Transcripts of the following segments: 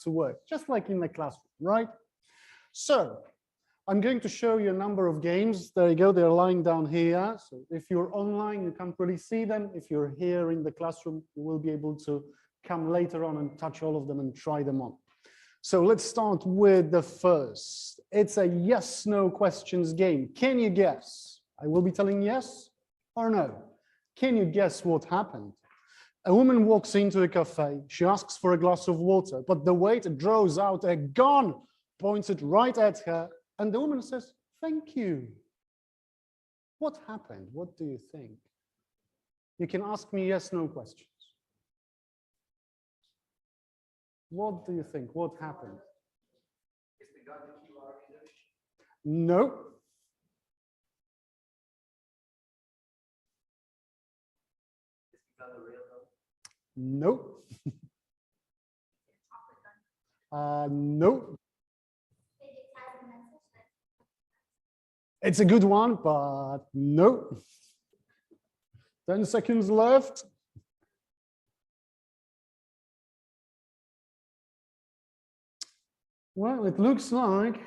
to work, just like in the classroom, right? So I'm going to show you a number of games. There you go, they're lying down here. So if you're online, you can't really see them. If you're here in the classroom, you will be able to come later on and touch all of them and try them on. So let's start with the first. It's a yes/no questions game. Can you guess? I will be telling yes or no. Can you guess what happened? A woman walks into a cafe. She asks for a glass of water, but the waiter draws out a gun, points it right at her, and the woman says, "Thank you." What happened? What do you think? You can ask me yes/no questions. What do you think? What happened? Is the gun the QR reader? No. Is the gun the real gun? No. No. It's a good one, but no. 10 seconds left. Well, it looks like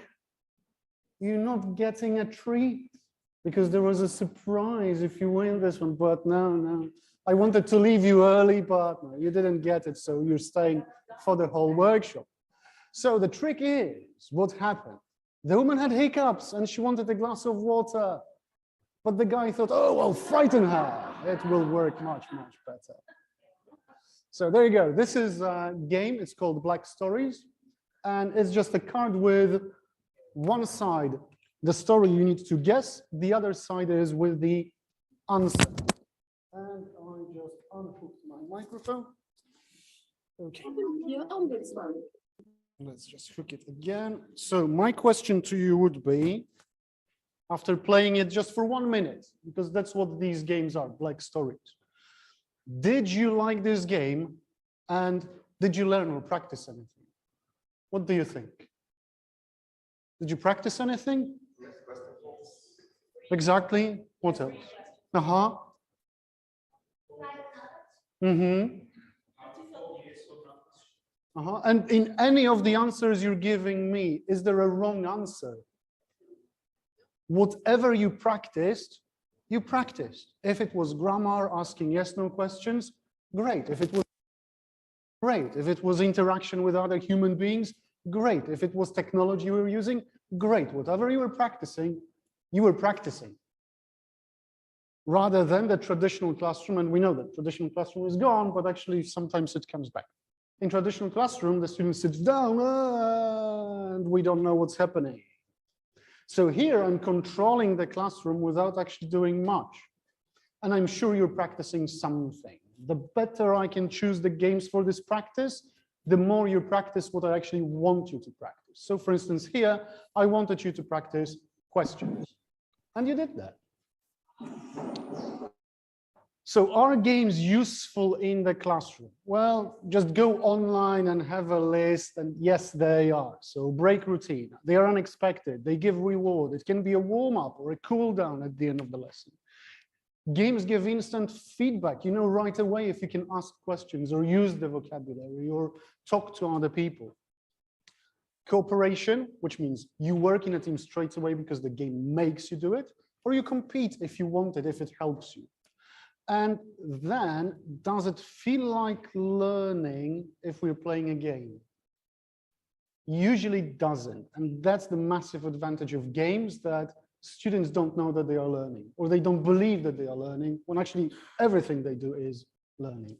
you're not getting a treat because there was a surprise if you win this one, but no. I wanted to leave you early, but no, you didn't get it, so you're staying for the whole workshop. So the trick is, what happened? The woman had hiccups and she wanted a glass of water, but the guy thought, oh, I'll frighten her. It will work much, much better. So there you go. This is a game. It's called Black Stories. And it's just a card with one side, the story you need to guess. The other side is with the answer. And I just unhooked my microphone. Okay. Let's just hook it again. So my question to you would be, after playing it just for 1 minute, because that's what these games are, Black Stories. Did you like this game? And did you learn or practice anything? What do you think? Did you practice anything? Yes, exactly. What else? Uh-huh. Mm-hmm. Uh-huh. And in any of the answers you're giving me, is there a wrong answer? Whatever you practiced, you practiced. If it was grammar, asking yes/no questions, great. If it was great. If it was interaction with other human beings, great. If it was technology you were using, great. Whatever you were practicing, rather than the traditional classroom. And we know that traditional classroom is gone, but actually sometimes it comes back. In traditional classroom, the student sits down and we don't know what's happening. So here I'm controlling the classroom without actually doing much. And I'm sure you're practicing something. The better I can choose the games for this practice, the more you practice what I actually want you to practice. So for instance, here, I wanted you to practice questions. And you did that. So are games useful in the classroom? Well, just go online and have a list, and yes, they are. So break routine. They are unexpected. They give reward. It can be a warm-up or a cool-down at the end of the lesson. Games give instant feedback. You know right away if you can ask questions or use the vocabulary or talk to other people. Cooperation, which means you work in a team straight away because the game makes you do it, or you compete if you want it, if it helps you. And then, does it feel like learning if we're playing a game? Usually doesn't. And that's the massive advantage of games, that students don't know that they are learning, or they don't believe that they are learning, when actually everything they do is learning.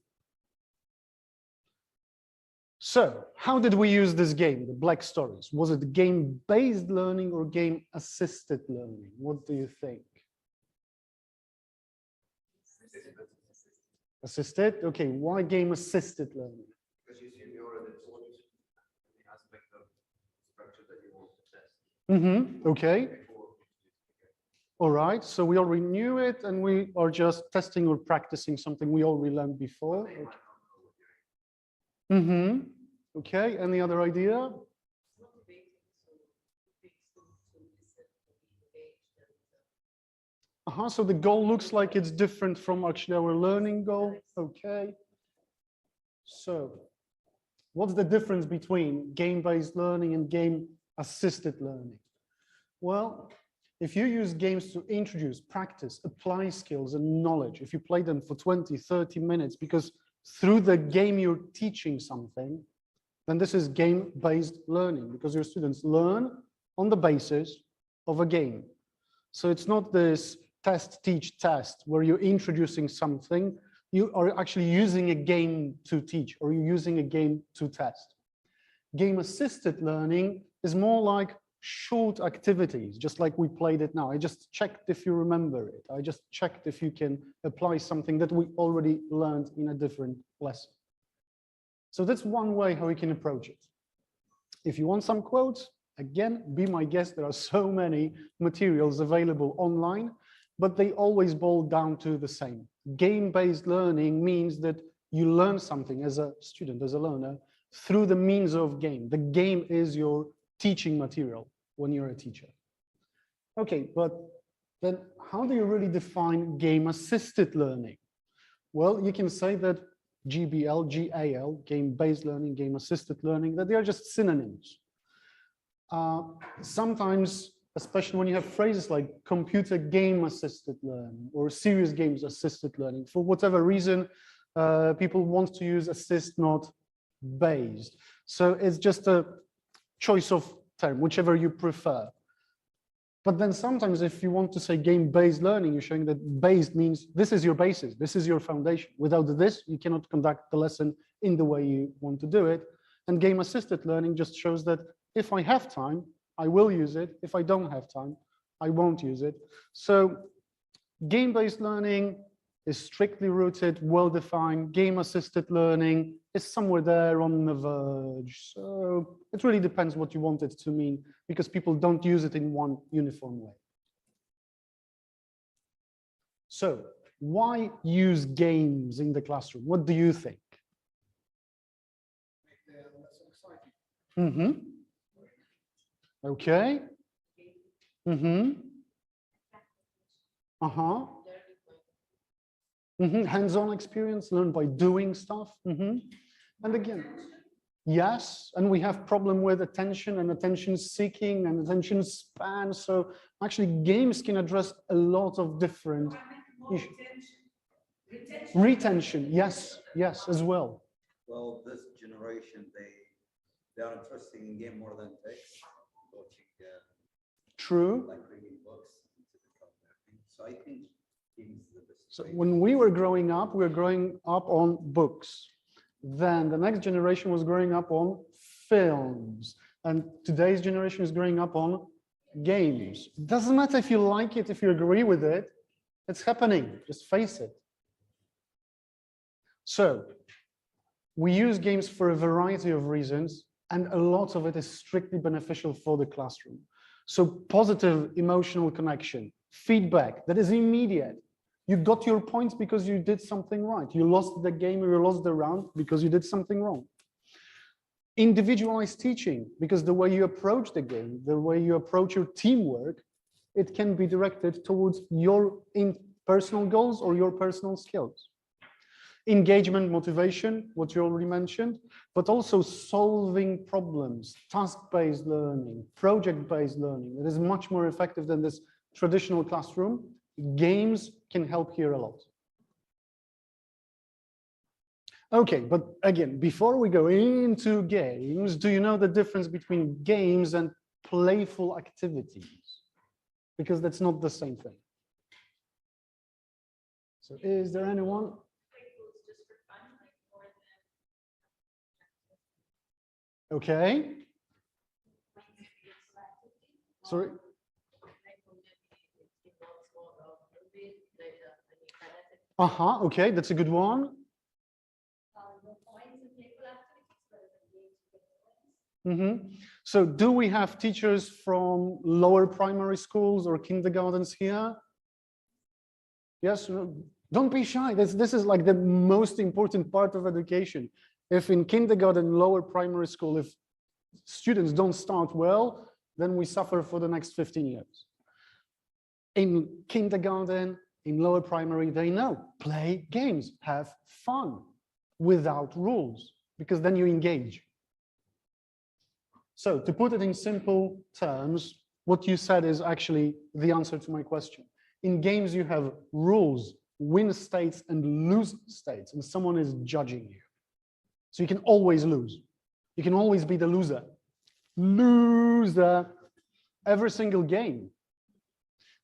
So how did we use this game, the Black Stories? Was it game-based learning or game-assisted learning? What do you think? Assisted? Okay, why game-assisted learning? Because you see you already taught the aspect of structure that you want to test. Mm-hmm. Okay. All right, so we already knew it and we are just testing or practicing something we already learned before. Okay. Mm-hmm. Okay, any other idea? So the goal looks like it's different from actually our learning goal. Okay. So What's the difference between game-based learning and game-assisted learning? Well, if you use games to introduce, practice, apply skills and knowledge, if you play them for 20, 30 minutes, because through the game you're teaching something, then this is game-based learning, because your students learn on the basis of a game. So it's not this test, teach, test, where you're introducing something. You are actually using a game to teach, or you're using a game to test. Game-assisted learning is more like short activities, just like we played it now. I just checked if you remember it. I just checked if you can apply something that we already learned in a different lesson. So that's one way how we can approach it. If you want some quotes, again, be my guest. There are so many materials available online, but they always boil down to the same. Game-based learning means that you learn something as a student, as a learner, through the means of game. The game is your teaching material when you're a teacher. Okay, but then how do you really define game-assisted learning? Well, you can say that GBL, GAL, game-based learning, game-assisted learning, that they are just synonyms. Sometimes, especially when you have phrases like computer game-assisted learning or serious games-assisted learning, for whatever reason, people want to use assist, not based. So it's just a choice of term, whichever you prefer. But then sometimes if you want to say game-based learning, you're showing that based means this is your basis, this is your foundation. Without this, you cannot conduct the lesson in the way you want to do it. And game-assisted learning just shows that if I have time, I will use it. If I don't have time, I won't use it. So game-based learning is strictly rooted, well-defined. Game-assisted learning is somewhere there on the verge. So it really depends what you want it to mean, because people don't use it in one uniform way. So why use games in the classroom? What do you think? Mm-hmm. Okay. Mm-hmm. Uh-huh. Mm-hmm. Hands-on experience, learn by doing stuff. Mm-hmm. And again, yes, and we have problem with attention and attention seeking and attention span. So actually games can address a lot of different issues. Retention, yes, yes, as well. Well, this generation, they are interested in game more than text, watching, True. like reading books. So I think games is the best. So when we were growing up on books. Then the next generation was growing up on films. And today's generation is growing up on games. It doesn't matter if you like it, if you agree with it, it's happening, just face it. So we use games for a variety of reasons, and a lot of it is strictly beneficial for the classroom. So positive emotional connection, feedback that is immediate. You got your points because you did something right. You lost the game or you lost the round because you did something wrong. Individualized teaching, because the way you approach the game, the way you approach your teamwork, it can be directed towards your personal goals or your personal skills. Engagement, motivation, what you already mentioned, but also solving problems, task-based learning, project-based learning. It is much more effective than this traditional classroom. Games can help here a lot. Okay, but again, before we go into games, do you know the difference between games and playful activities? Because that's not the same thing. So is there anyone? Okay. Sorry. Okay, that's a good one. So do we have teachers from lower primary schools or kindergartens here? Yes, no, don't be shy. This is like the most important part of education. If in kindergarten, lower primary school, if students don't start well, then we suffer for the next 15 years. In kindergarten, in lower primary, they know, play games, have fun without rules, because then you engage. So to put it in simple terms, what you said is actually the answer to my question. In games, you have rules, win states and lose states, and someone is judging you. So you can always lose. You can always be the loser. Loser every single game.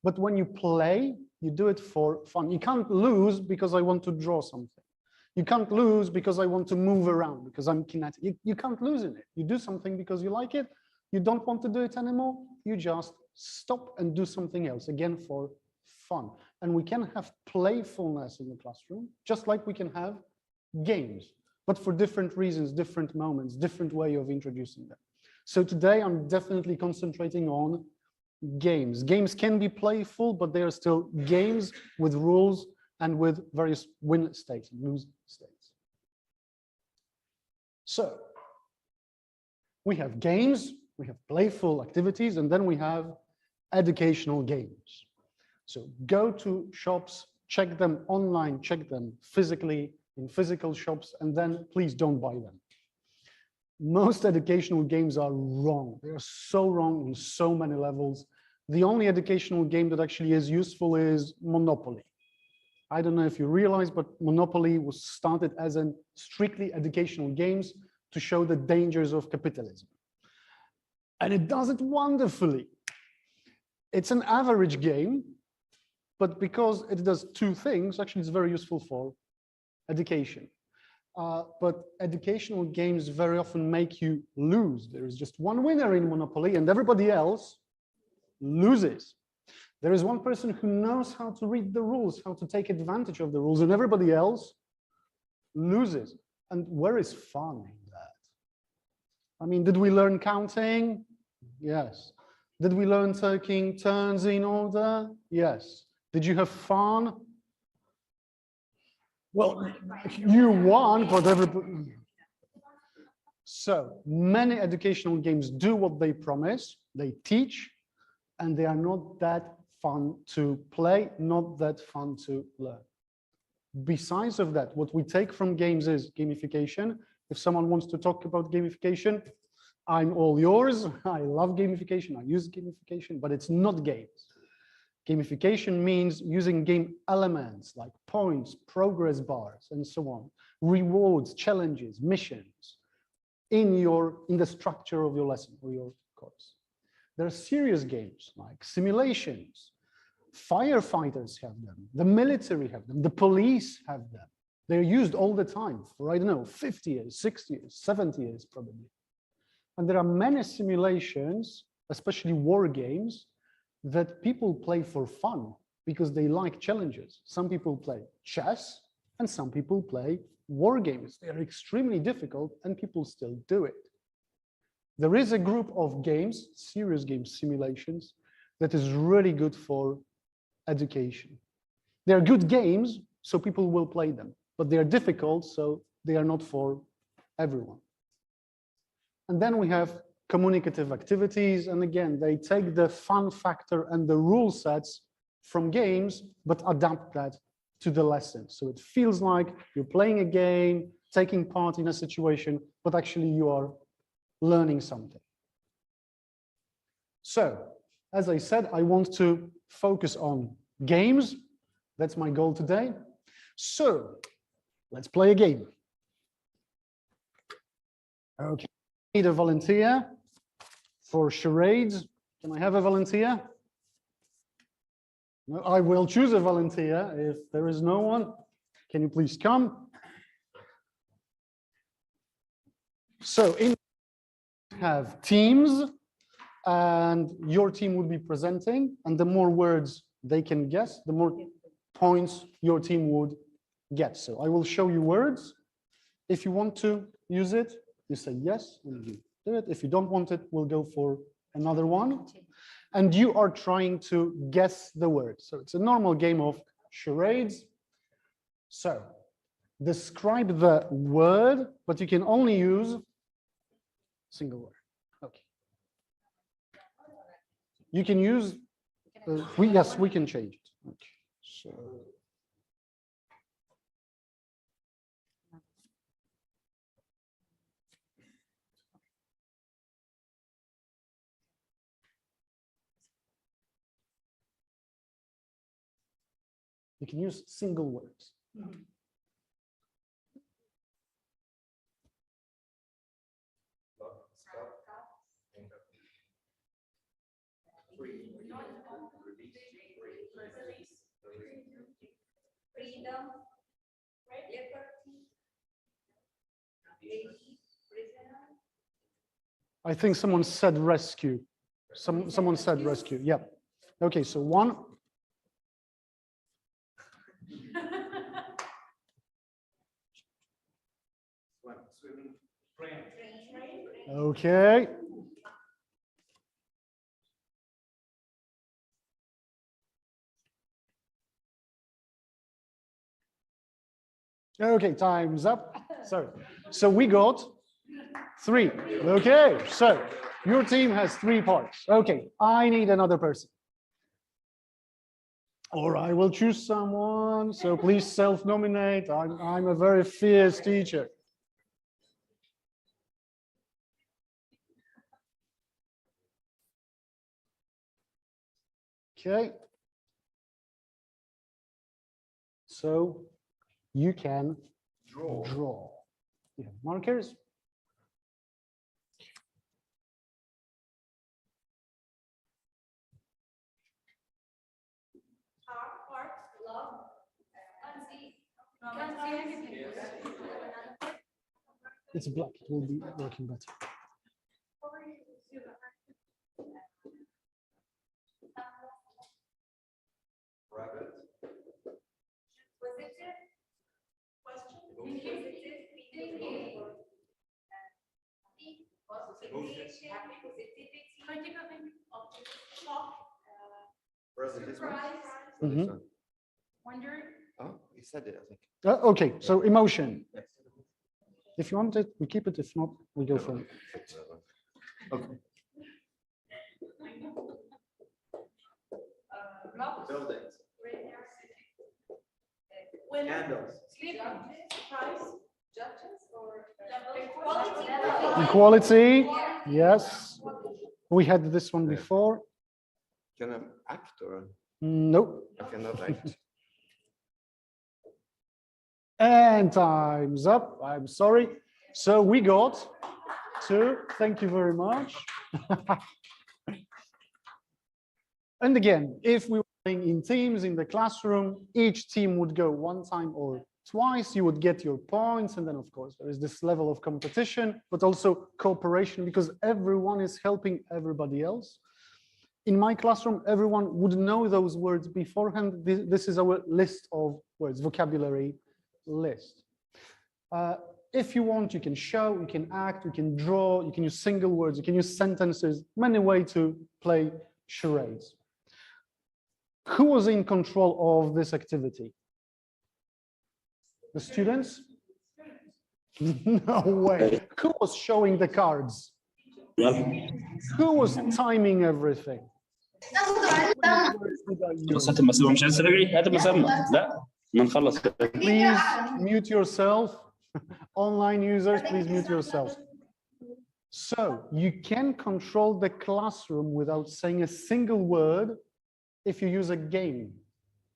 But when you play, you do it for fun. You can't lose because I want to draw something. You can't lose because I want to move around, because I'm kinetic. You can't lose in it. You do something because you like it. You don't want to do it anymore. You just stop and do something else, again, for fun. And we can have playfulness in the classroom, just like we can have games, but for different reasons, different moments, different way of introducing them. So today I'm definitely concentrating on games. Games can be playful, but they are still games with rules and with various win states, lose states. So we have games, we have playful activities, and then we have educational games. So go to shops, check them online, check them physically in physical shops, and then please don't buy them. Most educational games are wrong. They are so wrong on so many levels. The only educational game that actually is useful is Monopoly. I don't know if you realize, but Monopoly was started as a strictly educational games to show the dangers of capitalism. And it does it wonderfully. It's an average game, but because it does two things, actually it's very useful for education. But educational games very often make you lose. There is just one winner in Monopoly and everybody else loses. There is one person who knows how to read the rules, how to take advantage of the rules, and everybody else loses. And where is fun in that? I mean, did we learn counting? Yes. Did we learn taking turns in order? Yes. Did you have fun? Well, you won, but everybody. So many educational games do what they promise. They teach, and they are not that fun to play, not that fun to learn. Besides of that, what we take from games is gamification. If someone wants to talk about gamification, I'm all yours. I love gamification. I use gamification, but it's not games. Gamification means using game elements like points, progress bars, and so on, rewards, challenges, missions in the structure of your lesson or your course. There are serious games like simulations. Firefighters have them, the military have them, the police have them. They're used all the time for, I don't know, 50 years, 60 years, 70 years probably. And there are many simulations, especially war games, that people play for fun because they like challenges. Some people play chess and some people play war games. They are extremely difficult and people still do it. There is a group of games, serious games, simulations, that is really good for education. They're good games, so people will play them, but they are difficult, so they are not for everyone. And then we have communicative activities, and again, they take the fun factor and the rule sets from games, but adapt that to the lesson. So it feels like you're playing a game, taking part in a situation, but actually you are learning something. So, as I said, I want to focus on games. That's my goal today. So, let's play a game. Okay, I need a volunteer for charades. Can I have a volunteer? No, I will choose a volunteer if there is no one. Can you please come? So, have teams, and your team would be presenting, and the more words they can guess, the more points your team would get. So I will show you words. If you want to use it, you say yes, and you do it. If you don't want it, we'll go for another one. And you are trying to guess the word. So it's a normal game of charades. So describe the word, but you can only use single word. Okay. You can use, yes, we can change it. Okay. So You can use single words. Freedom, I think someone said rescue. Someone said rescue. Yeah. Okay, so one. Swimming. Okay. Okay, time's up. Sorry. So we got 3. Okay, so your team has 3 parts. Okay, I need another person. Or I will choose someone. So please self-nominate. I'm a very fierce teacher. Okay. So you can draw. You have markers. heart, love, It's black. It will be working better. Rabbit. positive, question, positive, thinking, positivity, shock, President. surprise, Mhm. wonder, Oh, you said it, I think. Okay, so emotion. If you want it, we keep it. If not, we go for it. Okay. love, Buildings. winner, Candles. sleep, surprise, judges, or Equality. Yes. We had this one before. Can I act or Nope. I cannot act? And time's up. I'm sorry. So we got 2. Thank you very much. And again, if we were playing in teams in the classroom, each team would go 1 time or twice. You would get your points. And then, of course, there is this level of competition, but also cooperation because everyone is helping everybody else. In my classroom, everyone would know those words beforehand. This is our list of words, vocabulary list. If you want, you can show, you can act, you can draw, you can use single words, you can use sentences, many ways to play charades. Who was in control of this activity? The students? No way. Who was showing the cards? Who was timing everything? بس هات المسمى مش عايز تراجعي هات المسمى لا ما نخلص Please mute yourself. Online users, please mute yourself. So you can control the classroom without saying a single word if you use a game,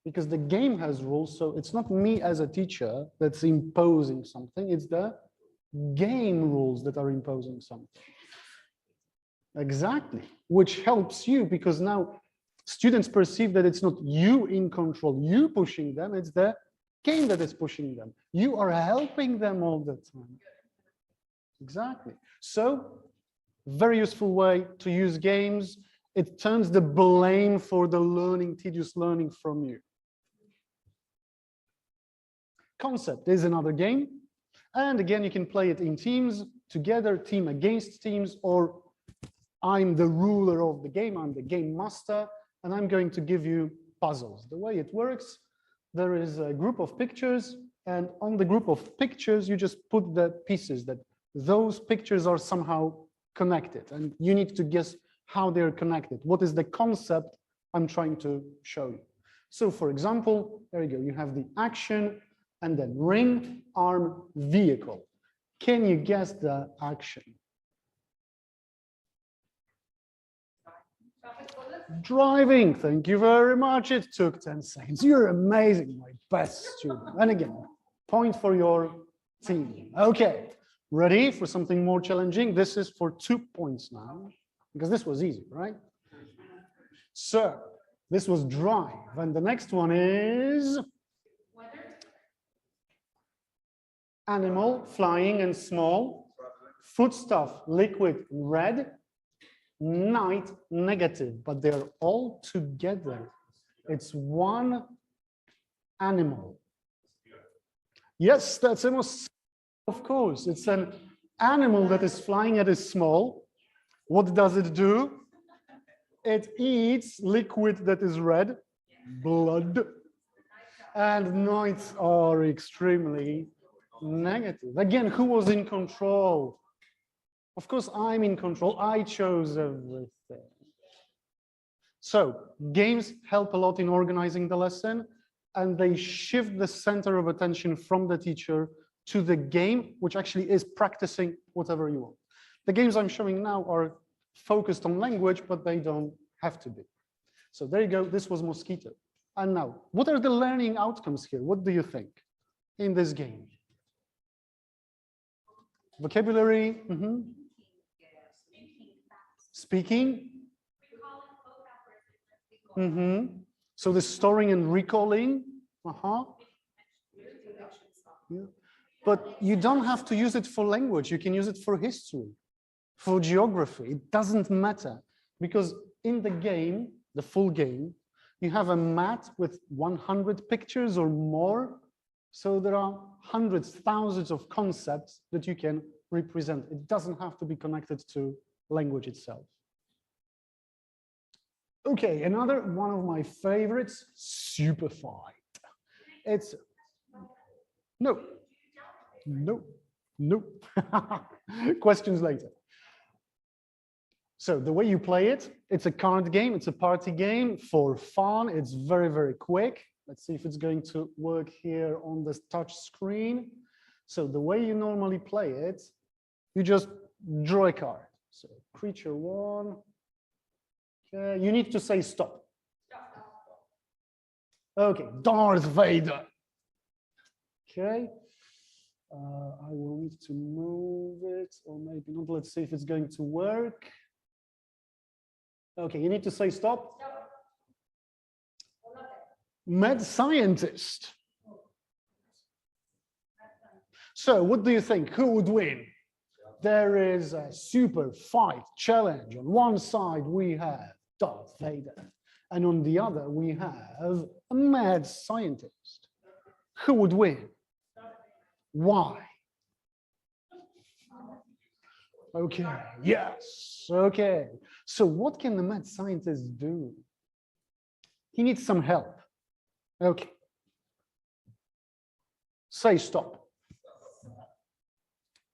because the game has rules. So it's not me as a teacher that's imposing something. It's the game rules that are imposing something. Exactly, which helps you because now students perceive that it's not you in control, you pushing them, it's the game that is pushing them. You are helping them all the time. Exactly. So, very useful way to use games. It turns the blame for the learning, tedious learning from you. Concept is another game. And again, you can play it in teams, together, team against teams, or I'm the ruler of the game, I'm the game master, and I'm going to give you puzzles. The way it works, there is a group of pictures, and on the group of pictures, you just put the pieces that those pictures are somehow connected, and you need to guess how they're connected. What is the concept I'm trying to show you? So for example, there you go, you have the action, and then ring, arm, vehicle. Can you guess the action? Driving, thank you very much. It took 10 seconds. You're amazing, my best student. And again, point for your team. Okay, ready for something more challenging? This is for 2 points now, because this was easy, right? So, this was drive, and the next one is animal, flying and small, foodstuff, liquid, red, night, negative, but they're all together. It's one animal. Yes, that's a mosquito, of course. It's an animal that is flying and is small. What does it do? It eats liquid that is red, blood, and nights are extremely negative. Again, who was in control? Of course, I'm in control. I chose everything. So games help a lot in organizing the lesson, and they shift the center of attention from the teacher to the game, which actually is practicing whatever you want. The games I'm showing now are focused on language, but they don't have to be. So there you go. This was mosquito. And now, what are the learning outcomes here? What do you think in this game? Vocabulary, speaking. So the storing and recalling. Yeah. But you don't have to use it for language. You can use it for history, for geography. It doesn't matter, because in the game, the full game, you have a mat with 100 pictures or more. So there are hundreds, thousands of concepts that you can represent. It doesn't have to be connected to language itself. Okay, another one of my favorites, super fight. It's no. Questions later. So the way you play it, it's a card game, it's a party game for fun. It's very, very quick. Let's see if it's going to work here on this touch screen. So the way you normally play it, you just draw a card. So creature one. Okay, you need to say stop. Okay, Darth Vader. Okay. I will need to move it, or maybe not. Let's see if it's going to work. Okay, you need to say stop. Mad scientist. So what do you think? Who would win? There is a super fight challenge. On one side, we have Darth Vader. And on the other, we have a mad scientist. Who would win? Why? Okay, yes, okay. So what can the mad scientist do? He needs some help. Okay. Say stop.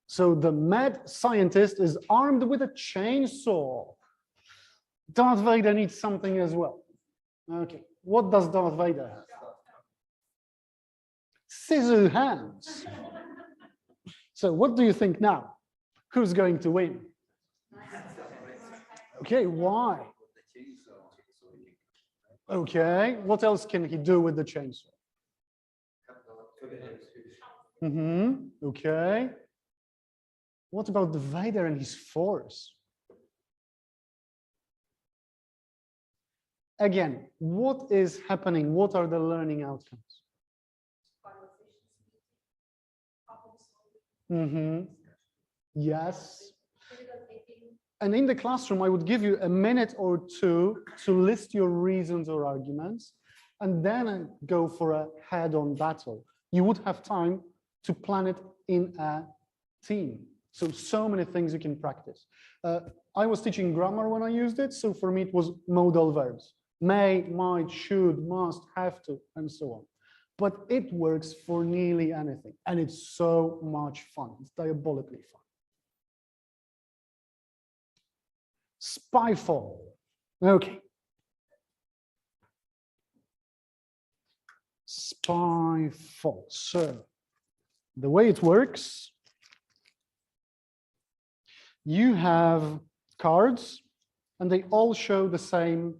So the mad scientist is armed with a chainsaw. Darth Vader needs something as well. Okay, what does Darth Vader have? Scissor hands. So what do you think now? Who's going to win? Okay, why? Okay, what else can he do with the chainsaw? Okay. What about the Vader and his force? Again, what is happening? What are the learning outcomes? Yes. And in the classroom, I would give you a minute or two to list your reasons or arguments, and then go for a head-on battle. You would have time to plan it in a team. So many things you can practice. I was teaching grammar when I used it, so for me it was modal verbs. May, might, should, must, have to, and so on. But it works for nearly anything, and it's so much fun. It's diabolically fun. Spyfall. Okay. Spyfall. So the way it works, you have cards, and they all show the same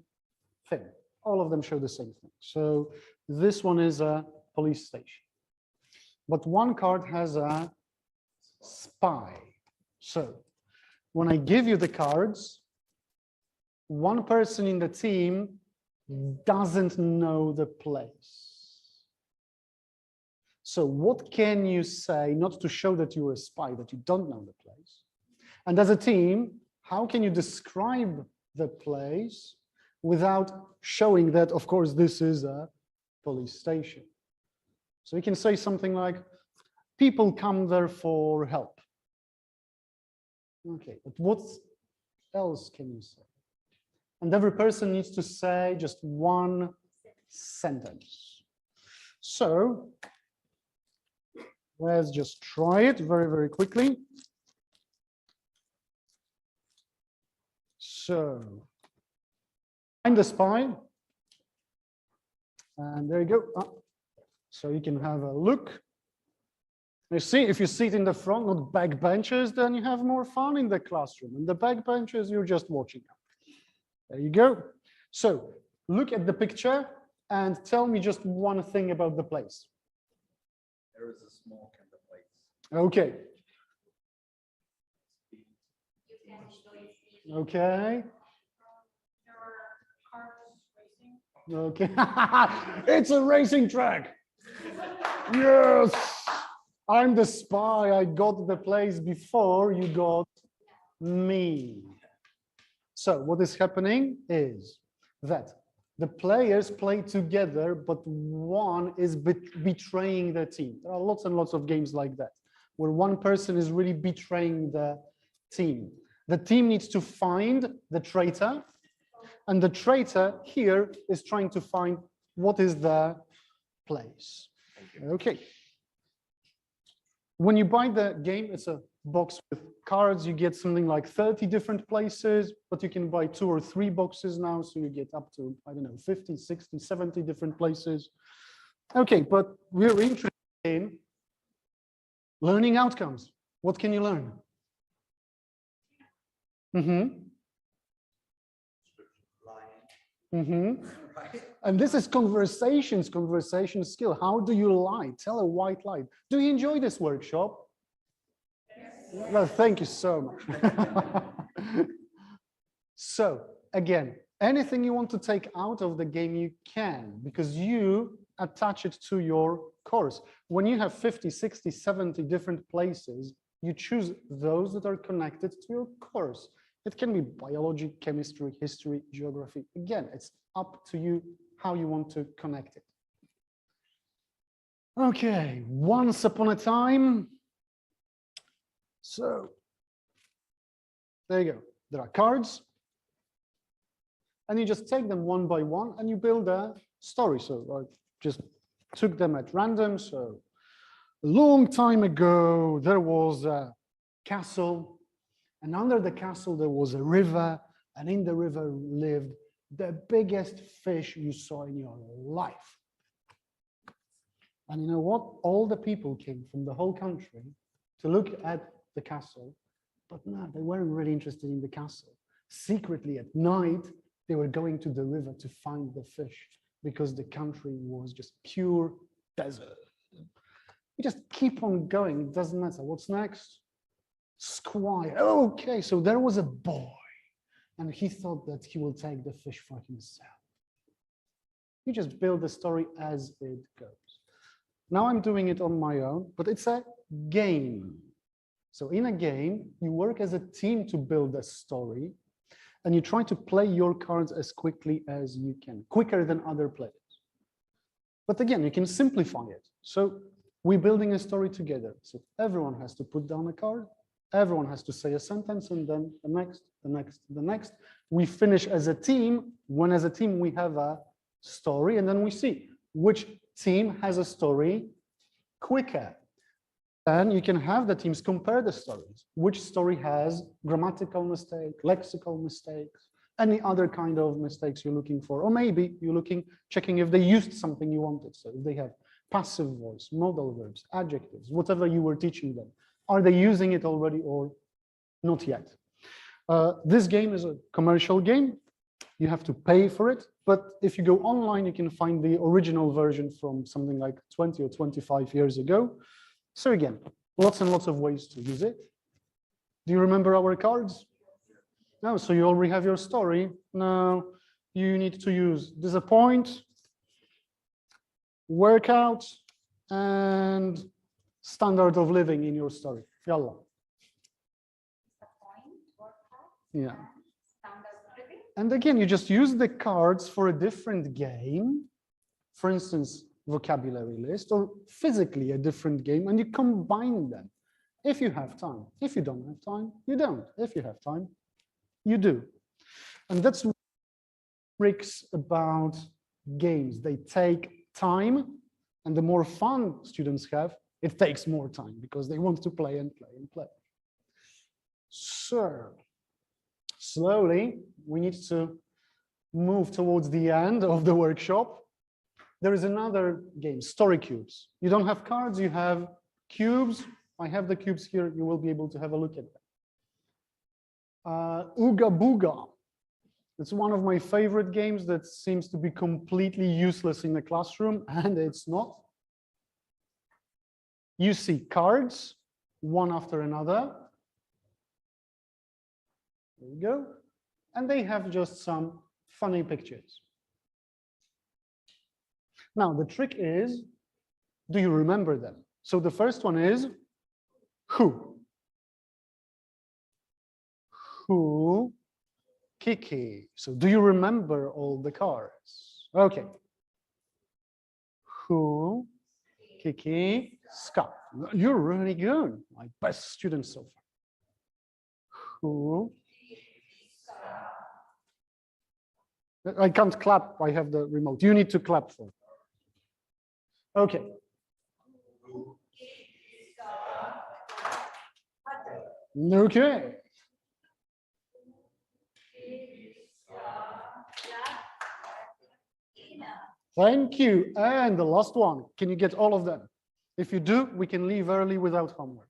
thing. All of them show the same thing. So this one is a police station. But one card has a spy. So when I give you the cards, one person in the team doesn't know the place. So what can you say, not to show that you're a spy, that you don't know the place? And as a team, how can you describe the place without showing that, of course, this is a police station? So you can say something like, people come there for help. Okay, but what else can you say? And every person needs to say just one sentence. So let's just try it very, very quickly. So find the spy. And there you go. So you can have a look. You see, if you sit in the front, not back benches, then you have more fun in the classroom. In the back benches, you're just watching. There you go. So look at the picture and tell me just one thing about the place. There is a smoke in the place. Okay. Okay. Okay. It's a racing track. Yes. I'm the spy. I got the place before you got me. So what is happening is that the players play together, but one is betraying the team. There are lots and lots of games like that, where one person is really betraying the team. The team needs to find the traitor, and the traitor here is trying to find what is the place. Okay. When you buy the game, it's a box with cards. You get something like 30 different places, but you can buy 2 or 3 boxes now. So you get up to, I don't know, 50, 60, 70 different places. Okay, but we're interested in learning outcomes. What can you learn? Right? And this is conversation skill. How do you lie? Tell a white lie. Do you enjoy this workshop? Yes. Well, thank you so much. So again, anything you want to take out of the game, you can, because you attach it to your course. When you have 50, 60, 70 different places, you choose those that are connected to your course. It can be biology, chemistry, history, geography. Again, it's up to you how you want to connect it. Okay, once upon a time. So there you go. There are cards. And you just take them one by one and you build a story. So I just took them at random. So a long time ago, there was a castle. And under the castle, there was a river, and in the river lived the biggest fish you saw in your life. And you know what? All the people came from the whole country to look at the castle, but no, they weren't really interested in the castle. Secretly at night, they were going to the river to find the fish because the country was just pure desert. You just keep on going, it doesn't matter. What's next? Squire. Okay, so there was a boy and he thought that he will take the fish for himself. You just build the story as it goes. Now I'm doing it on my own, but it's a game. So in a game, you work as a team to build a story and you try to play your cards as quickly as you can, quicker than other players. But again, you can simplify it. So we're building a story together. So everyone has to put down a card. Everyone has to say a sentence and then the next, the next, the next. We finish as a team. When as a team we have a story and then we see which team has a story quicker. Then you can have the teams compare the stories. Which story has grammatical mistake, lexical mistakes, any other kind of mistakes you're looking for. Or maybe you're checking if they used something you wanted. So if they have passive voice, modal verbs, adjectives, whatever you were teaching them. Are they using it already or not yet? This game is a commercial game. You have to pay for it, but if you go online, you can find the original version from something like 20 or 25 years ago. So again, lots and lots of ways to use it. Do you remember our cards? No, so you already have your story. Now you need to use disappoint, workout, and standard of living in your story. Yalla. Yeah. And again, you just use the cards for a different game. For instance, vocabulary list, or physically a different game, and you combine them. If you have time. If you don't have time, you don't. If you have time, you do. And that's what tricks about games. They take time, and the more fun students have, it takes more time because they want to play and play and play. So slowly, we need to move towards the end of the workshop. There is another game, story cubes. You don't have cards, you have cubes. I have the cubes here. You will be able to have a look at them. Ooga Booga. It's one of my favorite games that seems to be completely useless in the classroom, and it's not. You see cards, one after another. There you go. And they have just some funny pictures. Now, the trick is, do you remember them? So the first one is who? Who? Kiki. So do you remember all the cards? Okay. Who? Kiki. Scott. You're really good. My best student so far. Who? I can't clap. I have the remote. You need to clap for. Okay. Okay. Thank you. And the last one. Can you get all of them? If you do, we can leave early without homework.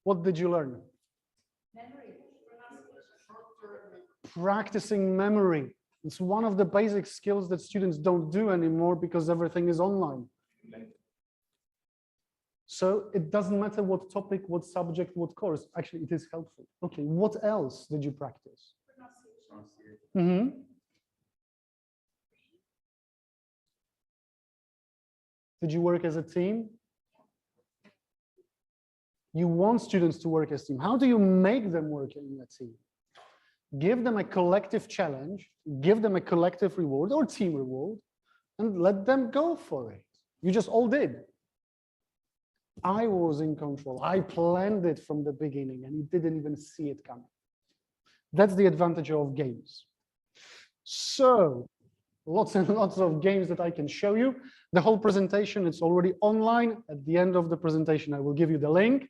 What did you learn? Memory. Practicing memory. It's one of the basic skills that students don't do anymore because everything is online. So it doesn't matter what topic, what subject, what course. Actually, it is helpful. Okay, what else did you practice? Mm-hmm. Did you work as a team? You want students to work as a team. How do you make them work in a team? Give them a collective challenge, give them a collective reward or team reward, and let them go for it. You just all did. I was in control. I planned it from the beginning and you didn't even see it coming. That's the advantage of games. So lots and lots of games that I can show you. The whole presentation, it's already online. At the end of the presentation, I will give you the link.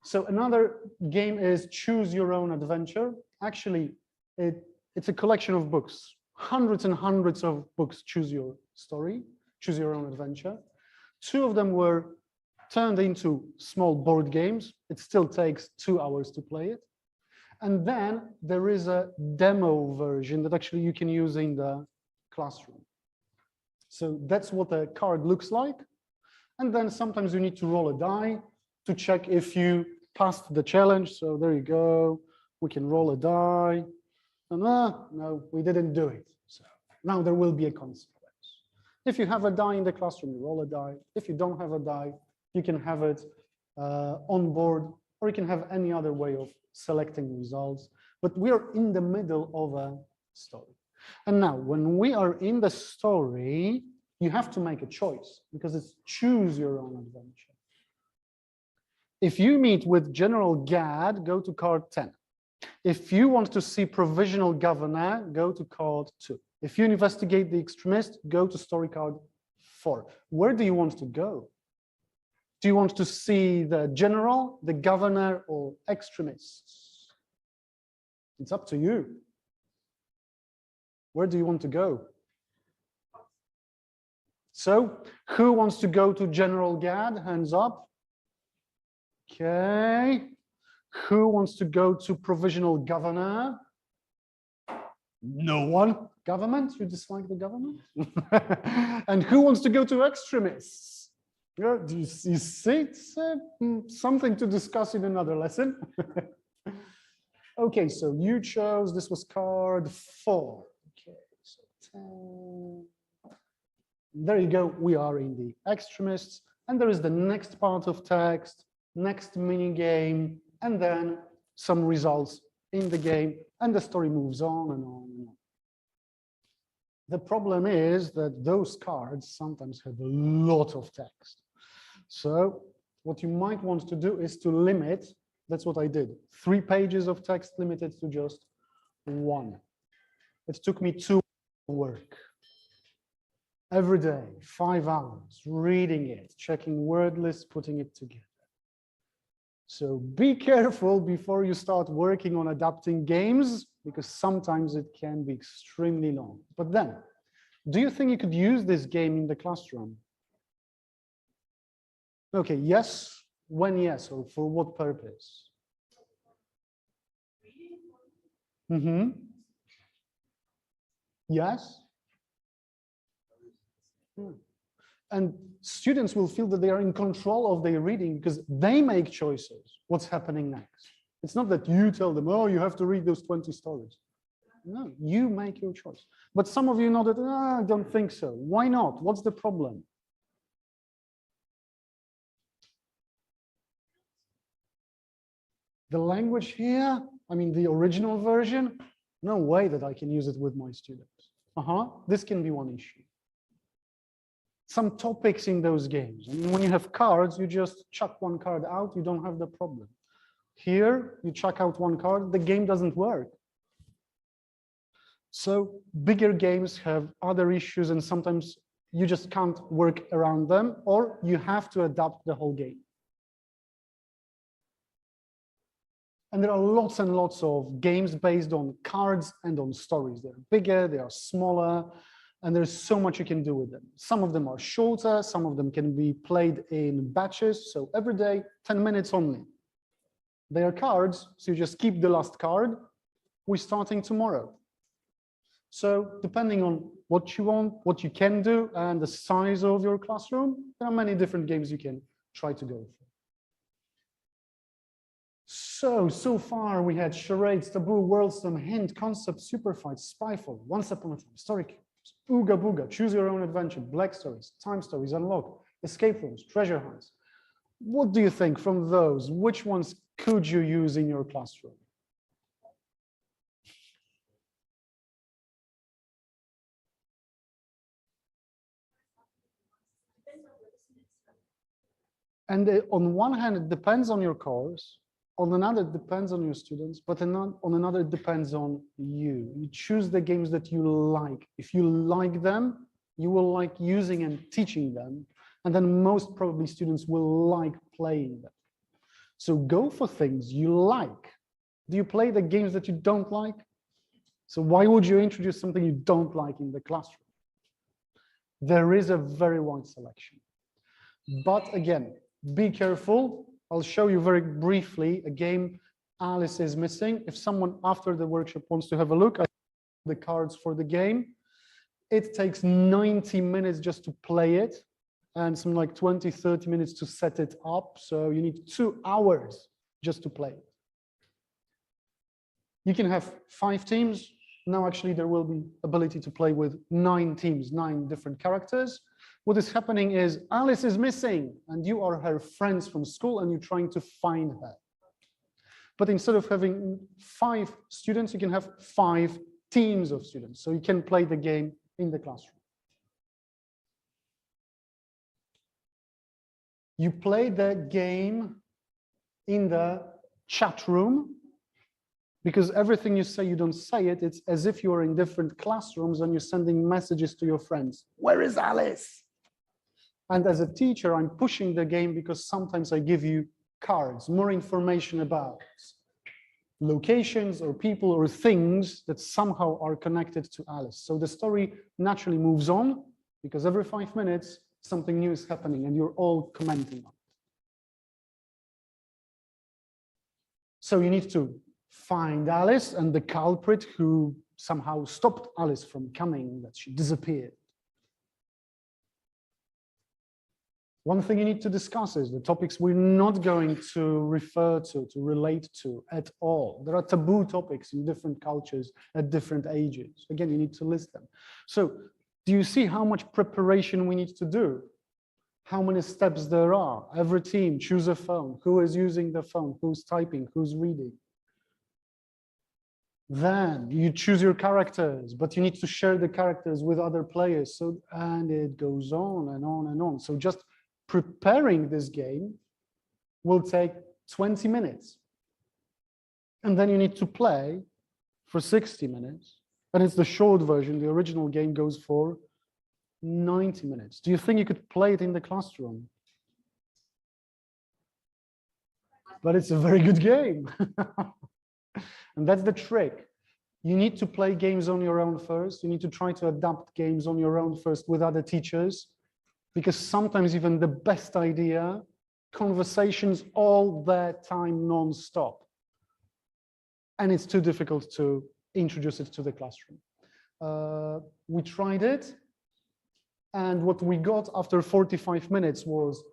So another game is Choose Your Own Adventure. Actually, it's a collection of books, hundreds and hundreds of books. Choose your story, choose your own adventure. 2 of them were turned into small board games. It still takes 2 hours to play it. And then there is a demo version that actually you can use in the classroom. So that's what a card looks like. And then sometimes you need to roll a die to check if you passed the challenge. So there you go. We can roll a die. And no, we didn't do it. So now there will be a consequence. If you have a die in the classroom, you roll a die. If you don't have a die, you can have it on board, or you can have any other way of selecting results. But we are in the middle of a story. And now when we are in the story, you have to make a choice because it's choose your own adventure. If you meet with General Gad, go to card 10. If you want to see provisional governor, go to card 2. If you investigate the extremist, go to story card 4. Where do you want to go? Do you want to see the general, the governor, or extremists? It's up to you. Where do you want to go? So who wants to go to General GAD? Hands up. Okay. Who wants to go to Provisional Governor? No one. Government? You dislike the government? And who wants to go to Extremists? Yeah, you see, it's something to discuss in another lesson. Okay, so you chose, this was card 4. Okay, so 10. There you go, we are in the Extremists, and there is the next part of text, next mini game, and then some results in the game, and the story moves on and on and on. The problem is that those cards sometimes have a lot of text. So what you might want to do is to limit, that's what I did, 3 pages of text limited to just 1. It took me 2 work. Every day, 5 hours, reading it, checking word lists, putting it together. So be careful before you start working on adapting games, because sometimes it can be extremely long. But then, do you think you could use this game in the classroom? Okay, yes. When yes, or for what purpose? Mm-hmm. Yes. And students will feel that they are in control of their reading because they make choices. What's happening next? It's not that you tell them, oh, you have to read those 20 stories. No, you make your choice. But some of you know that, I don't think so. Why not? What's the problem? The language here, I mean, the original version, no way that I can use it with my students. This can be one issue. Some topics in those games. I mean, when you have cards, you just chuck one card out, you don't have the problem. Here, you chuck out one card, the game doesn't work. So bigger games have other issues, and sometimes you just can't work around them, or you have to adapt the whole game. And there are lots and lots of games based on cards and on stories. They're bigger, they are smaller, and there's so much you can do with them. Some of them are shorter, some of them can be played in batches. So every day, 10 minutes only. They are cards, so you just keep the last card. We're starting tomorrow. So depending on what you want, what you can do, and the size of your classroom, there are many different games you can try to go for. So far we had charades, taboo, worldstorm, hint, concept, super fight, spyfall, once upon a time, historic, ooga booga, choose your own adventure, black stories, time stories, unlock, escape rooms, treasure hunts. What do you think from those? Which ones could you use in your classroom? And on one hand, it depends on your course. On another, it depends on your students, but on another, it depends on you. You choose the games that you like. If you like them, you will like using and teaching them. And then most probably students will like playing them. So go for things you like. Do you play the games that you don't like? So why would you introduce something you don't like in the classroom? There is a very wide selection. But again, be careful. I'll show you very briefly a game Alice is missing. If someone after the workshop wants to have a look at the cards for the game, it takes 90 minutes just to play it and some like 20, 30 minutes to set it up. So you need 2 hours just to play it. You can have 5 teams. Now actually there will be ability to play with 9 teams, 9 different characters. What is happening is Alice is missing and you are her friends from school and you're trying to find her. But instead of having 5 students, you can have 5 teams of students. So you can play the game in the classroom. You play the game in the chat room because everything you say, you don't say it. It's as if you are in different classrooms and you're sending messages to your friends. Where is Alice? And as a teacher, I'm pushing the game because sometimes I give you cards, more information about locations or people or things that somehow are connected to Alice. So the story naturally moves on because every 5 minutes, something new is happening and you're all commenting on it. So you need to find Alice and the culprit who somehow stopped Alice from coming, that she disappeared. One thing you need to discuss is the topics we're not going to refer to relate to at all. There are taboo topics in different cultures at different ages. Again, you need to list them. So do you see how much preparation we need to do? How many steps there are? Every team, choose a phone. Who is using the phone? Who's typing? Who's reading? Then you choose your characters, but you need to share the characters with other players. So, and it goes on and on and on. So just preparing this game will take 20 minutes. And then you need to play for 60 minutes. And it's the short version. The original game goes for 90 minutes. Do you think you could play it in the classroom? But it's a very good game. And that's the trick. You need to play games on your own first. You need to try to adapt games on your own first with other teachers, because sometimes even the best idea, conversations all the time non-stop. And it's too difficult to introduce it to the classroom. We tried it. And what we got after 45 minutes was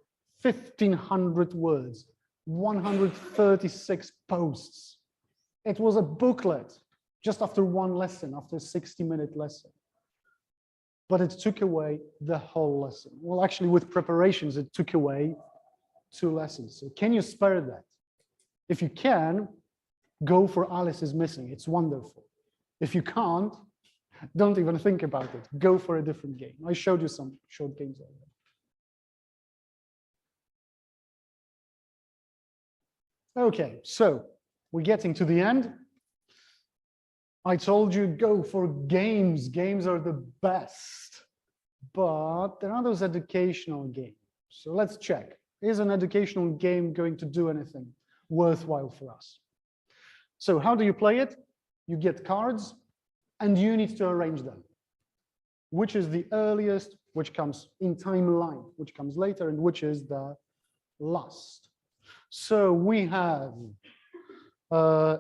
1,500 words, 136 posts. It was a booklet just after one lesson, after a 60-minute lesson. But it took away the whole lesson. Well, actually, with preparations, it took away 2 lessons. So can you spare that? If you can, go for Alice is Missing. It's wonderful. If you can't, don't even think about it. Go for a different game. I showed you some short games already. Okay, so we're getting to the end. I told you go for games. Games are the best. But there are those educational games. So let's check. Is an educational game going to do anything worthwhile for us? So how do you play it? You get cards and you need to arrange them. Which is the earliest, which comes in timeline, which comes later, and which is the last. So we have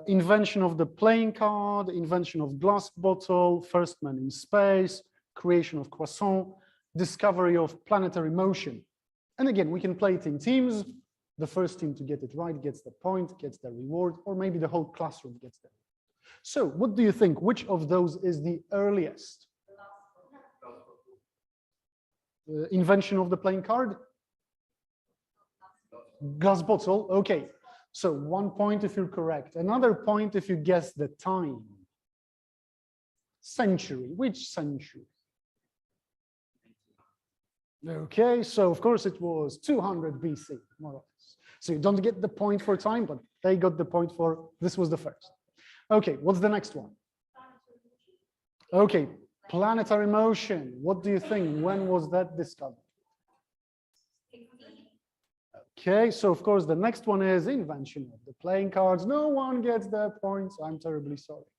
invention of the playing card, invention of glass bottle, first man in space, creation of croissant, discovery of planetary motion. And again, we can play it in teams. The first team to get it right gets the point, gets the reward, or maybe the whole classroom gets the reward. So what do you think? Which of those is the earliest? Invention of the playing card? Glass bottle, okay. So 1 point if you're correct. Another point if you guess the time. Century, which century? Okay, so of course it was 200 BC, more or less. So you don't get the point for time, but they got the point for this was the first. Okay, what's the next one? Okay, planetary motion. What do you think? When was that discovered? Okay, so of course the next one is invention of the playing cards. No one gets their points. I'm terribly sorry.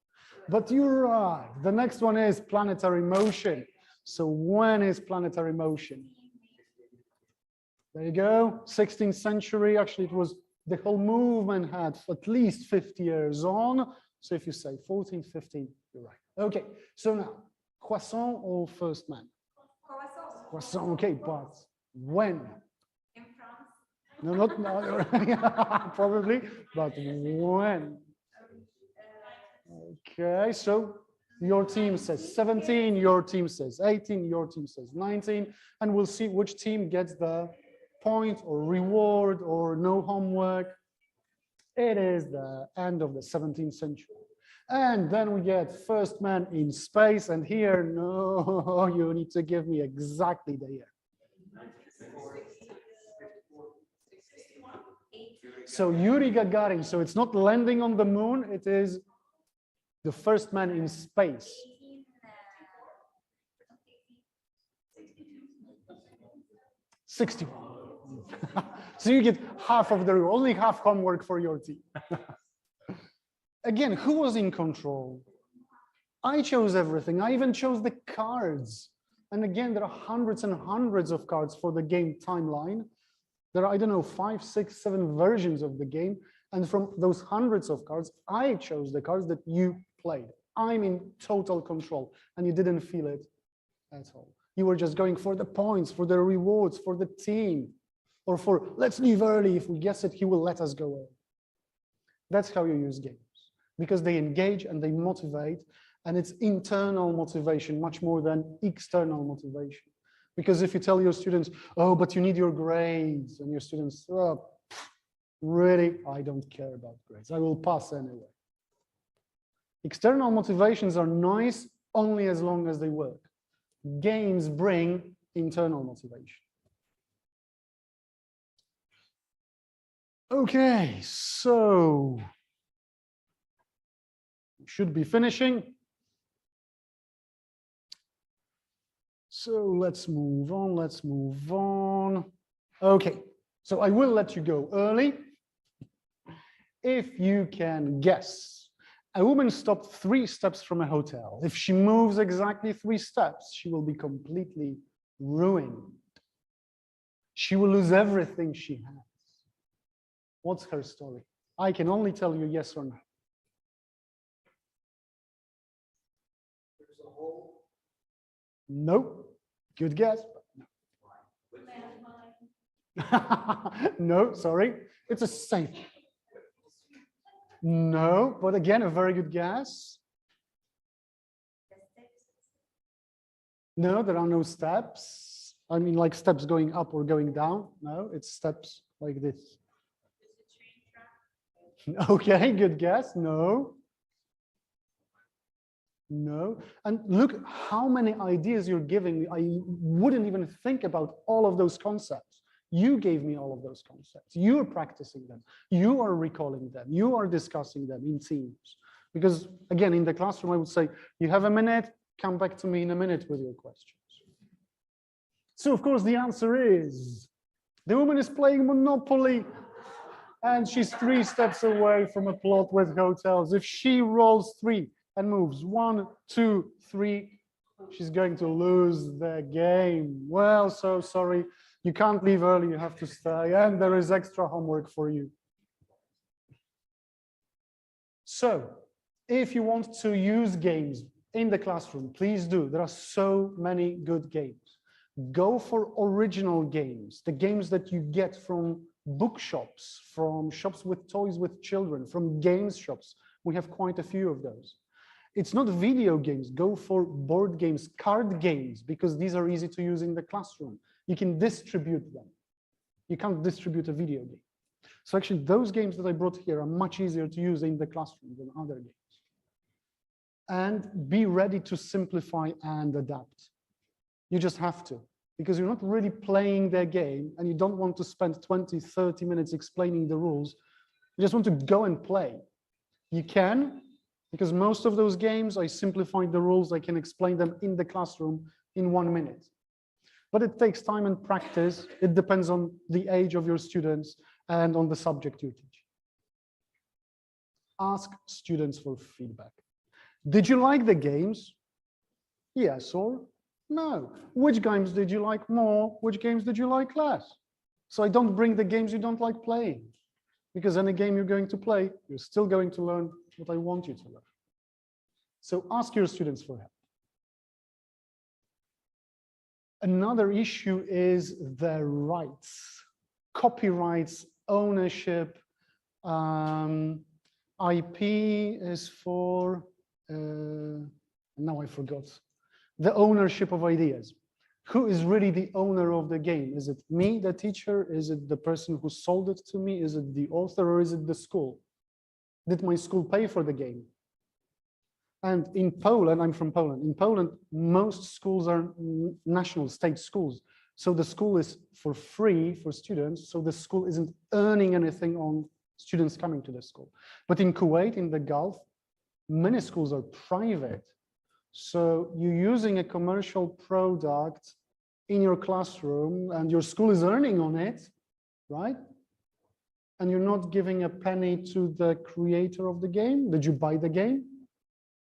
But you're right. The next one is planetary motion. So when is planetary motion? There you go. 16th century. Actually, it was the whole movement had at least 50 years on. So if you say 14, 15, you're right. Okay, so now, croissant or first man? Croissant, okay, but when? In France. No, not now, probably, but when? Okay, so your team says 17, your team says 18, your team says 19, and we'll see which team gets the point or reward or no homework. It is the end of the 17th century. And then we get first man in space, and here, no, you need to give me exactly the year. So Yuri Gagarin, so it's not landing on the moon, it is the first man in space. 61. So you get half of the, only half homework for your team. Again, who was in control? I chose everything. I even chose the cards. And again, there are hundreds and hundreds of cards for the game timeline. There are, I don't know, 5, 6, 7 versions of the game. And from those hundreds of cards, I chose the cards that you played. I'm in total control, and you didn't feel it at all. You were just going for the points, for the rewards, for the team, or for let's leave early. If we guess it, he will let us go early. That's how you use games, because they engage and they motivate, and it's internal motivation much more than external motivation. Because if you tell your students, oh, but you need your grades, and your students, oh, really, I don't care about grades. I will pass anyway. External motivations are nice only as long as they work. Games bring internal motivation. Okay, so we should be finishing. So let's move on. Okay, so I will let you go early. If you can guess, a woman stopped 3 steps from a hotel. If she moves exactly 3 steps, she will be completely ruined. She will lose everything she has. What's her story? I can only tell you yes or no. There's a hole. No. Good guess. Landmine. No, sorry. It's a safe. No, but again, a very good guess. No, there are no steps. I mean, like steps going up or going down. No, it's steps like this. Is it train track? Okay, good guess. No. No. And look how many ideas you're giving me. I wouldn't even think about all of those concepts. You gave me all of those concepts. You're practicing them. You are recalling them. You are discussing them in teams. Because again, in the classroom, I would say, you have a minute, come back to me in a minute with your questions. So of course, the answer is, the woman is playing Monopoly and she's 3 steps away from a plot with hotels. If she rolls 3 and moves 1, 2, 3, she's going to lose the game. Well, so sorry. You can't leave early, you have to stay, and there is extra homework for you. So, if you want to use games in the classroom, please do. There are so many good games. Go for original games, the games that you get from bookshops, from shops with toys with children, from games shops. We have quite a few of those. It's not video games. Go for board games, card games, because these are easy to use in the classroom. You can distribute them. You can't distribute a video game. So actually, those games that I brought here are much easier to use in the classroom than other games. And be ready to simplify and adapt. You just have to, because you're not really playing their game and you don't want to spend 20, 30 minutes explaining the rules. You just want to go and play. You can, because most of those games, I simplified the rules. I can explain them in the classroom in 1 minute. But it takes time and practice. It depends on the age of your students and on the subject you teach. Ask students for feedback. Did you like the games? Yes or no. Which games did you like more? Which games did you like less? So I don't bring the games you don't like playing, because any game you're going to play, you're still going to learn what I want you to learn. So ask your students for help. Another issue is the rights, copyrights, ownership. IP is for, now I forgot, the ownership of ideas. Who is really the owner of the game? Is it me, the teacher? Is it the person who sold it to me? Is it the author, or is it the school? Did my school pay for the game? And in Poland, I'm from Poland. In Poland, most schools are national state schools. So the school is for free for students. So the school isn't earning anything on students coming to the school. But in Kuwait, in the Gulf, many schools are private. So you're using a commercial product in your classroom and your school is earning on it, right? And you're not giving a penny to the creator of the game. Did you buy the game?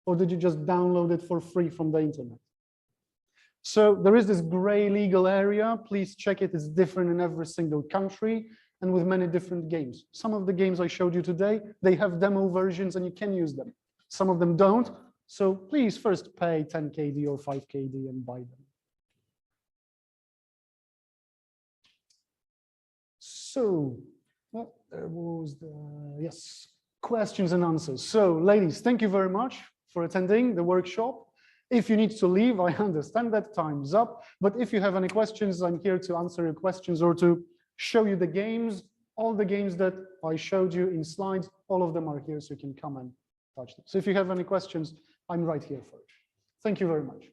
Or did you just download it for free from the internet? So there is this gray legal area. Please check it. It's different in every single country and with many different games. Some of the games I showed you today, they have demo versions and you can use them. Some of them don't. So please first pay 10 KD or 5 KD and buy them. So there was the, yes, questions and answers. So ladies, thank you very much for attending the workshop. If you need to leave, I understand that time's up. But if you have any questions, I'm here to answer your questions or to show you the games. All the games that I showed you in slides, all of them are here, so you can come and touch them. So if you have any questions, I'm right here for it. Thank you very much.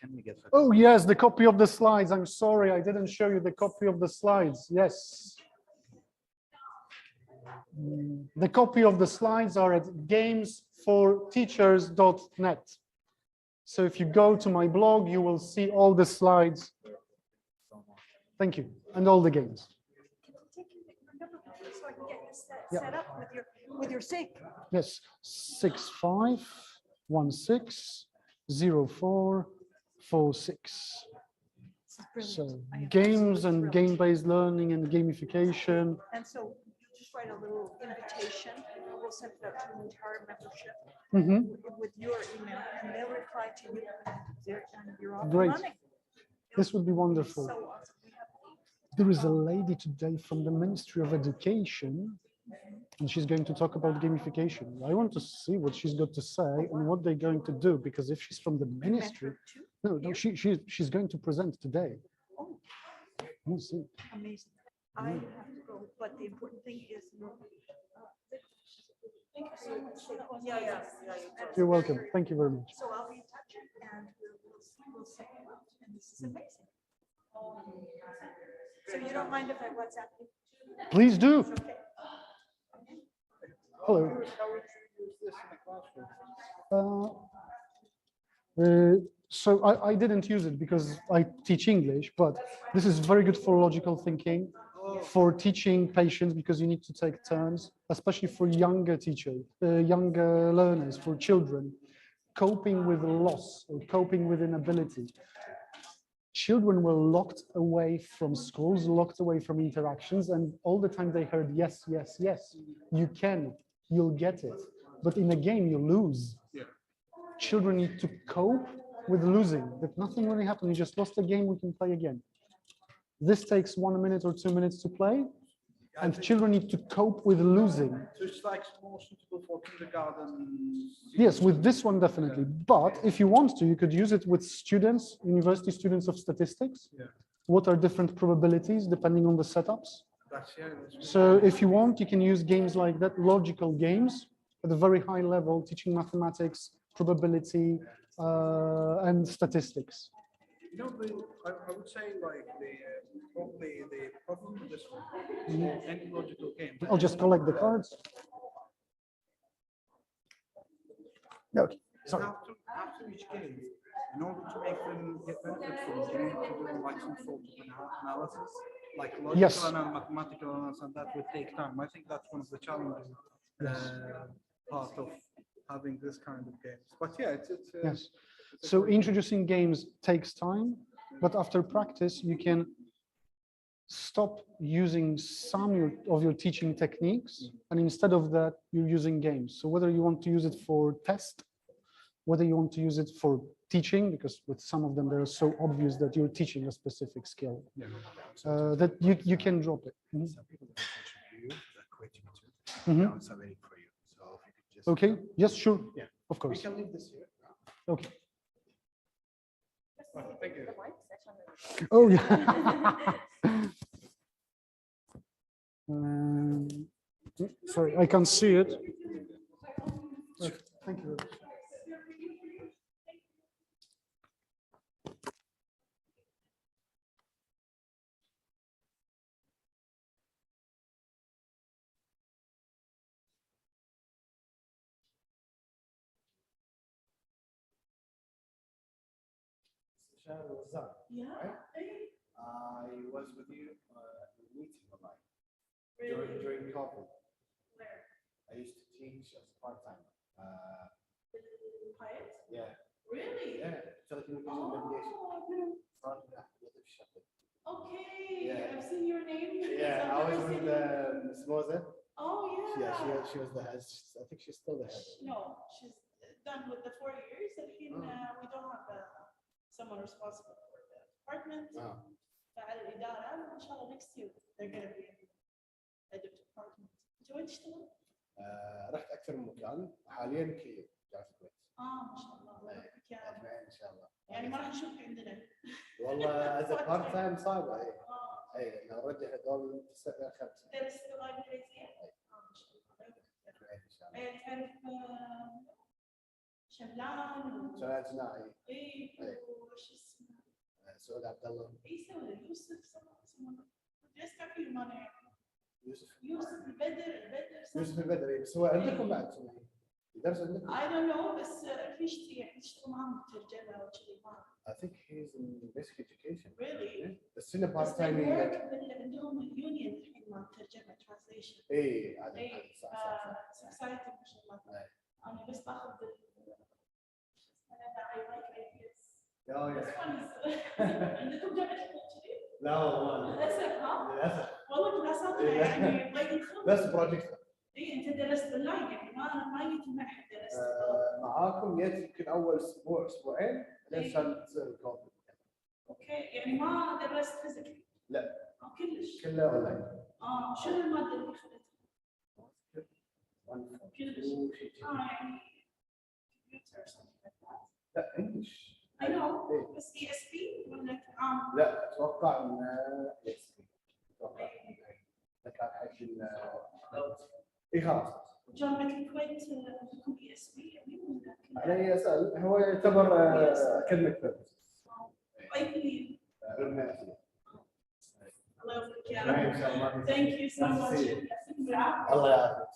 Can we get that? Oh, yes, the copy of the slides. I'm sorry, I didn't show you the copy of the slides. Yes. The copy of the slides are at gamesforteachers.net. So if you go to my blog, you will see all the slides. Thank you. And all the games. So I can get this Yeah. set up with your sync. Yes, 65160446. This is brilliant. So I am games and absolutely thrilled. game-based learning and gamification. And so you just write a little invitation, and we'll send it out to the entire membership with your email, and they'll reply to you, and you're off and Great. running. This would be wonderful. So awesome. We have There is a lady today from the Ministry of Education, and she's going to talk about gamification. I want to see what she's got to say and what they're going to do, because if she's from the ministry, mentor too. no, she's going to present today. Oh, We'll see. amazing. I have to go, but the important thing is. Thank you so much. Yeah. You're welcome. Thank you very much. So I'll be in touch and we'll set you up, and this is amazing. So you don't mind if I WhatsApp you? Please do. Okay. Hello. How would you use this in a classroom? So I didn't use it because I teach English, but this is very good for logical thinking, for teaching patients, because you need to take turns, especially for younger teachers, younger learners, for children, coping with loss or coping with inability. Children were locked away from schools, locked away from interactions, and all the time they heard yes, yes, yes. You can, you'll get it. But in a game, you lose. Children need to cope with losing, that nothing really happened. You just lost a game, we can play again. This takes 1 minute or 2 minutes to play, and children need to cope with losing. So it's like more suitable for kindergarten. Yes, with this one, definitely. But if you want to, you could use it with students, university students of statistics. Yeah. What are different probabilities depending on the setups? That's So if you want, you can use games like that, logical games at a very high level, teaching mathematics, probability, and statistics. You know, I would say like probably the problem with this one, any logical game. I'll just collect the cards. Okay, sorry. After each game, in order to make them get benefit from it, you need to do like some sort of analysis, like logical Yes. and mathematical analysis, and that would take time. I think that's one of the challenging part of having this kind of games. But yeah, it's Yes. So introducing games takes time, but after practice, you can stop using some of your teaching techniques, and instead of that, you're using games. So whether you want to use it for test, whether you want to use it for teaching, because with some of them, they're so obvious that you're teaching a specific skill, that you can drop it. Mhm. Some people that mentioned you that creating too. Mhm. Now it's waiting for you. So if you could just Okay, yes, sure, Yeah. of we course. can leave this here. Okay. Thank you. Oh, yeah. Um, sorry, I can't see it. Okay, thank you very much. Yeah. I was with you at the meeting online during COVID. I used to teach as part-time. Quiet? Yeah. Really? Yeah. Telecommunication navigation. Started with the shepherd. Okay, Yeah. I've seen your name. Yeah, I've I was never with seen you. Miss Moza. Oh, Yeah, yeah. she was the head. I think she's still the head. No, she's done with the 4 years. And we don't have someone responsible for the department. فعلى الإدارة إن شاء الله next year they're going to be head of department. أنت وين تشتغل؟ رحت أكثر من مكان. حاليا كيف جالس في الكويت. ما شاء الله. الله يبارك يا رب. أجمعين إن شاء الله. يعني ما راح نشوفك عندنا. والله as a part time صعبة. أي لو رجع هذول 9 إلى 5. درس اللغة الإنجليزية؟ ما شاء الله. أجمعين إن شاء الله. تعرف شملان شغال جناعي. اي وش اسمه؟ سعود عبد الله. عيسى ولا يوسف اسمه جالس تعرفي ما انا يوسف البدر يوسف البدري بس هو عندكم بعد سمعي يدرس عندكم؟ I don't know بس في يعني تشتغل معهم ترجمة وكذي ما I think he's in basic education. really بس هنا بس part time. عندهم اليونيون الحين مال الترجمة translation اي هذا اي سوسايتي ما شاء الله انا بس باخذ I like ideas. This one is عندكم جامعة كذي؟ لا والله للأسف ها؟ للاسف والله دراساتنا يعني ضيق الخلق. بس بروجكت. اي انت درست اونلاين يعني ما جيت المعهد درست. معاكم جيت يمكن اول اسبوع اسبوعين لين صار تصير الكوفيد. اوكي يعني ما درست فيزيكلي؟ لا كلش؟ كله اونلاين. شنو المادة اللي اخذتها؟ كلش؟ يعني كمبيوتر something like that. لا انجلش. I know بس ESP ولا عام؟ لا اتوقع ان ESP. اتوقع كان حق اي خلاص. جامعة الكويت عندكم ESP يعني ولا؟ علي اسال هو يعتبر اكاديميك بيربس. اي كلية؟ بالمناسبة. الله يوفقك يا ان رب. شاء الله. Thank you so much. الله يعافيك.